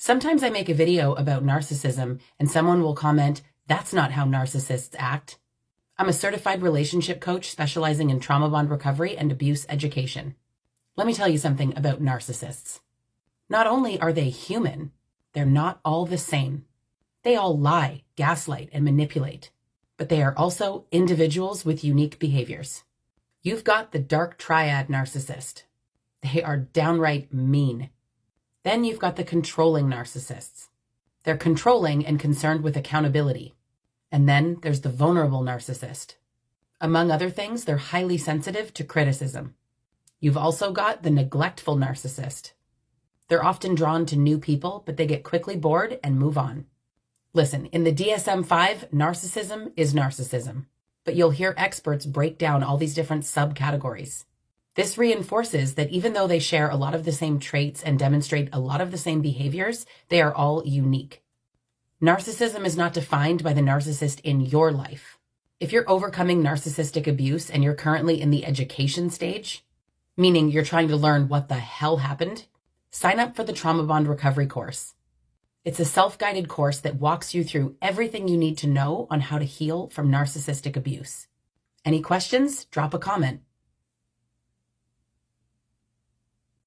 Sometimes I make a video about narcissism and someone will comment, "That's not how narcissists act." I'm a certified relationship coach specializing in trauma bond recovery and abuse education. Let me tell you something about narcissists. Not only are they human, they're not all the same. They all lie, gaslight, and manipulate, but they are also individuals with unique behaviors. You've got the dark triad narcissist. They are downright mean. Then you've got the controlling narcissists. They're controlling and concerned with accountability. And then there's the vulnerable narcissist. Among other things, they're highly sensitive to criticism. You've also got the neglectful narcissist. They're often drawn to new people, but they get quickly bored and move on. Listen, in the DSM-5, narcissism is narcissism, but you'll hear experts break down all these different subcategories. This reinforces that even though they share a lot of the same traits and demonstrate a lot of the same behaviors, they are all unique. Narcissism is not defined by the narcissist in your life. If you're overcoming narcissistic abuse and you're currently in the education stage, meaning you're trying to learn what the hell happened, sign up for the Trauma Bond Recovery course. It's a self-guided course that walks you through everything you need to know on how to heal from narcissistic abuse. Any questions? Drop a comment.